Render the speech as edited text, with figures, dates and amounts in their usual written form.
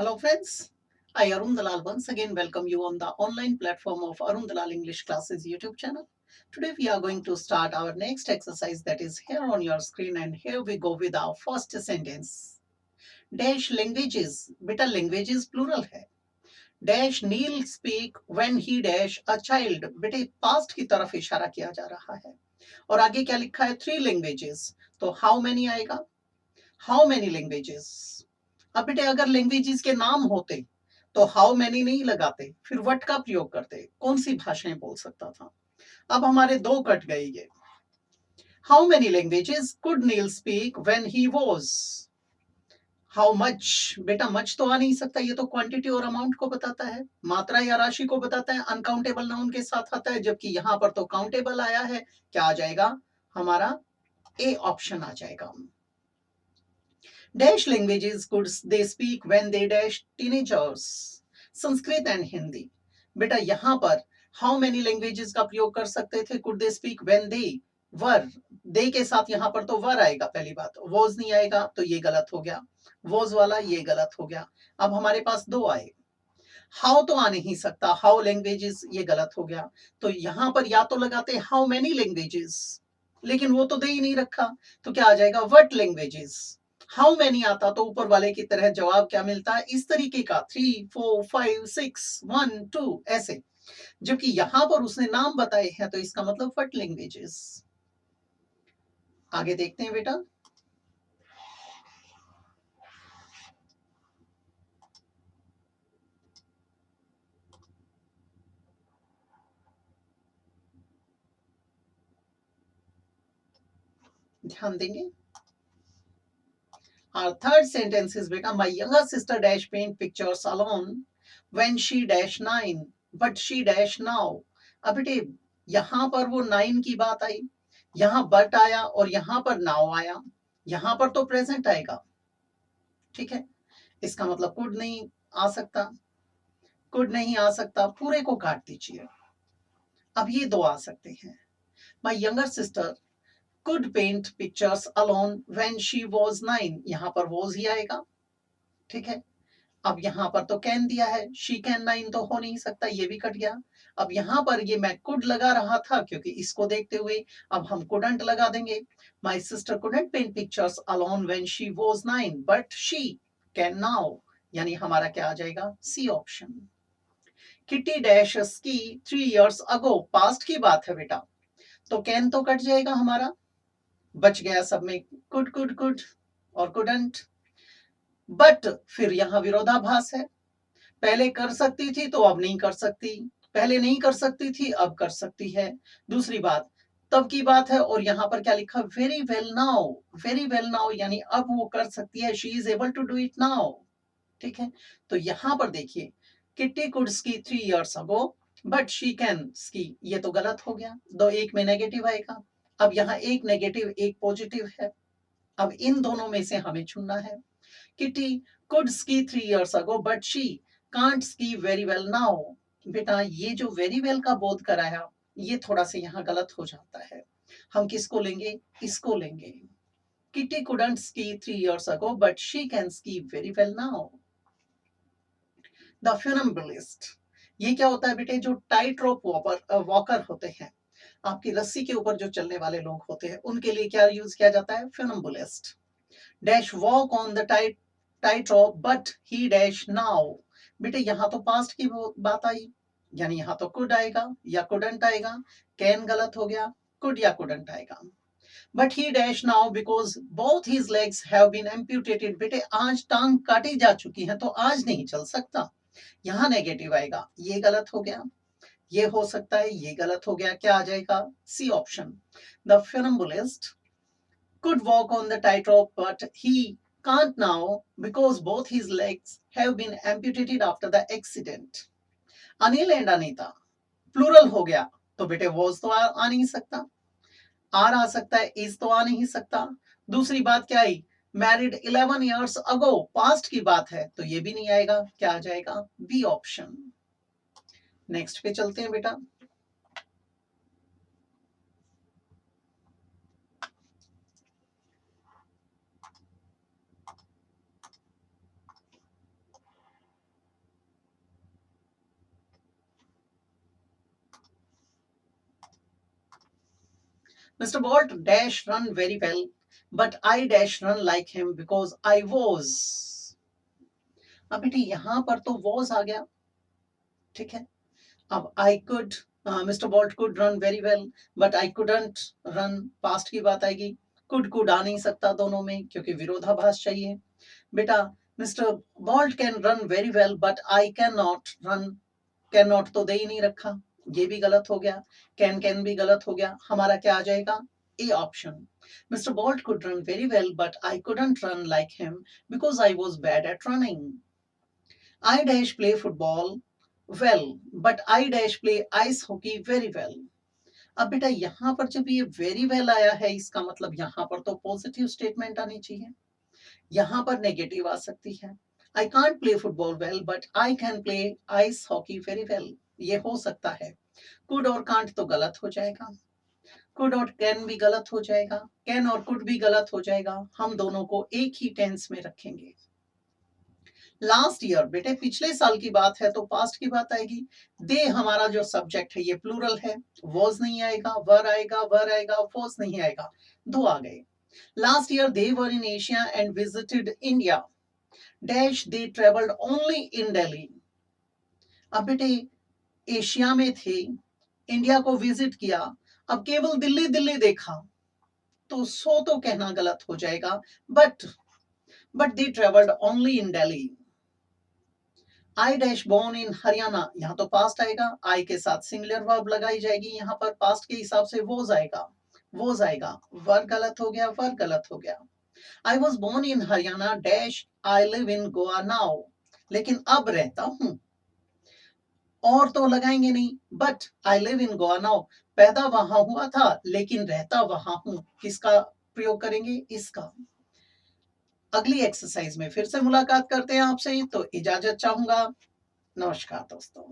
Hello friends, I Arun Dalal once again welcome you on the online platform of Arun Dalal English Classes YouTube channel. Today we are going to start our next exercise that is here on your screen, and here we go with our first sentence. Dash languages, beta languages plural है. Dash Neil speak when he dash a child, बेटे past की तरफ इशारा किया जा रहा है. और आगे क्या लिखा है? 3 languages. तो how many आएगा? How many languages? अब बेटे अगर लैंग्वेजेस के नाम होते तो हाउ मैनी नहीं लगाते, फिर व्हाट का प्रयोग करते, कौन सी भाषाएं बोल सकता था. अब हमारे दो कट गए ये. How many languages could Neel speak when he was. How much, बेटा मच तो आ नहीं सकता, ये तो क्वांटिटी और अमाउंट को बताता है, मात्रा या राशि को बताता है, अनकाउंटेबल नाउन के साथ आता है, जबकि यहां पर तो काउंटेबल आया है. क्या आ जाएगा? हमारा ए ऑप्शन आ जाएगा. Dash languages could they speak when they dash teenagers. Sanskrit and Hindi. बेटा यहां पर हाउ मेनी लैंग्वेजेस का प्रयोग कर सकते थे. Could they speak when they were. They के साथ यहां पर तो वर आएगा पहली बात, वॉज नहीं आएगा, तो ये गलत हो गया. वॉज वाला ये गलत हो गया. अब हमारे पास दो आए. हाउ तो आ नहीं सकता, हाउ लैंग्वेजेस ये गलत हो गया. तो यहां पर या तो लगाते हाउ मेनी लैंग्वेजेस, लेकिन वो तो दे ही नहीं रखा, तो क्या आ जाएगा? What languages. हाउ मैनी आता तो ऊपर वाले की तरह जवाब क्या मिलता है? इस तरीके का 3 4 5 6 1 2 ऐसे. जबकि यहां पर उसने नाम बताए हैं, तो इसका मतलब व्हाट लैंग्वेजेस. आगे देखते हैं बेटा. ध्यान देंगे. Our third sentence is beta, my younger sister dash paint pictures alone when she dash 9, but she dash now. अब बेटे यहां पर वो 9 की बात आई, यहां बट आया और यहां पर नाउ आया. यहां पर तो प्रेजेंट आएगा, ठीक है. इसका मतलब कुड नहीं आ सकता, कुड नहीं आ सकता, पूरे को काट दीजिए. अब ये दो आ सकते हैं. My younger sister could paint pictures alone when she was 9. यहां पर was ही आएगा, ठीक है. अब यहां पर तो कैन दिया है, शी कैन 9 तो हो नहीं सकता, ये भी कट गया. अब यहां पर ये मैं कुड लगा रहा था क्योंकि इसको देखते हुए, अब हम कुडंट लगा देंगे. My sister couldn't paint pictures alone when she was 9 but she can now. यानी हमारा क्या आ जाएगा? C option. Kitty dash ski 3 years ago, past की बात है बेटा, तो कैन तो कट जाएगा हमारा. बच गया सब में कुड कुड कुड और कुडंट. बट फिर यहां विरोधाभास है. पहले कर सकती थी तो अब नहीं कर सकती, पहले नहीं कर सकती थी अब कर सकती है. दूसरी बात तब की बात है, और यहां पर क्या लिखा? Very well now. Very well now यानी अब वो कर सकती है, she is able to do it now, ठीक है. तो यहां पर देखिए, Kitty could ski 3 years ago but she can ski, ये तो गलत हो गया, दो एक में नेगेटिव आएगा. अब यहाँ एक नेगेटिव एक पॉजिटिव है, अब इन दोनों में से हमें चुनना है. Kitty could ski 3 years ago but she can't ski very well now. बेटा ये जो वेरी वेल का बोध कराया, ये थोड़ा सा यहाँ गलत हो जाता है. हम किसको लेंगे? इसको लेंगे. Kitty couldn't ski 3 years ago but she can ski very well now. The funambulist, ये क्या होता है बेटे? जो टाइट रोप वॉकर होते हैं, आपकी रस्सी के ऊपर जो चलने वाले लोग होते हैं, उनके लिए क्या यूज किया जाता है? Funambulist. Dash walk on the tightrope but he dash now. बेटे यहां तो पास्ट की बात आई, यानी यहां तो कुड आएगा या कुडंट आएगा. कैन गलत हो गया, कुड या कुडंट आएगा. But he dash now because both his legs have been amputated. बेटे आज टांग काटी जा चुकी है तो आज नहीं चल सकता, यहां नेगेटिव आएगा, ये गलत हो गया. ये हो सकता है, ये गलत हो गया. क्या आ जाएगा? C option. The funambulist could walk on the tightrope, but he can't now because both his legs have been amputated after the accident. Anil and Anita, plural हो गया, तो बेटे वॉज तो आ नहीं सकता, आर आ सकता है, इज तो आ नहीं सकता. दूसरी बात क्या आई? मैरिड 11 years अगो, पास्ट की बात है, तो ये भी नहीं आएगा. क्या आ जाएगा? B option. नेक्स्ट पे चलते हैं बेटा. Mister bolt dash run very well but I dash run like him because I was. अब बेटे यहां पर तो वॉज आ गया, ठीक है। अब I could, mister bolt could run very well but I couldn't run, past की बात आएगी। कुड आ नहीं सकता दोनों में क्योंकि विरोधाभास चाहिए। बेटा mister bolt can run very well but I can not run, can not तो दे ही नहीं रखा, ये भी गलत हो गया। कैन भी गलत हो गया। हमारा क्या आ जाएगा? A option. Mister bolt could run very well but I couldn't run like him because I was bad at running. I dash play football well, but I dash play ice hockey very well. अब बेटा यहाँ पर जब ये very well आया है, इसका मतलब यहाँ पर तो पॉजिटिव स्टेटमेंट आनी चाहिए, यहाँ पर नेगेटिव आ सकती है। I can't play football well but I can play ice hockey very well, ये हो सकता है। कुड और कांट तो गलत हो जाएगा, कुड और कैन भी गलत हो जाएगा, कैन और कुड भी गलत हो जाएगा। हम दोनों को एक ही टेंस में रखेंगे। लास्ट ईयर बेटे पिछले साल की बात है तो पास्ट की बात आएगी। दे हमारा जो सब्जेक्ट है ये प्लूरल है, वॉज नहीं आएगा, वर आएगा, वर आएगा, वॉज नहीं आएगा, दो आ गए। Last year they were in Asia and visited India dash they travelled only in Delhi. अब बेटे एशिया में थे, इंडिया को विजिट किया, अब केवल दिल्ली दिल्ली देखा, तो सो तो कहना गलत हो जाएगा। But they travelled only in Delhi. I dash born in Haryana, यहाँ तो पास्ट आएगा, आई के साथ सिंगुलर वर्ब लगाई जाएगी, यहाँ पर पास्ट के हिसाब से वोज आएगा, वोज आएगा। वर गलत हो गया, वर गलत हो गया। I was born in Haryana dash I live in Goa now, लेकिन अब रहता हूं, और तो लगाएंगे नहीं। But I live in Goa now, पैदा वहां हुआ था लेकिन रहता वहां हूं, किसका प्रयोग करेंगे? इसका। अगली एक्सरसाइज में फिर से मुलाकात करते हैं आपसे, तो इजाजत चाहूंगा। नमस्कार दोस्तों।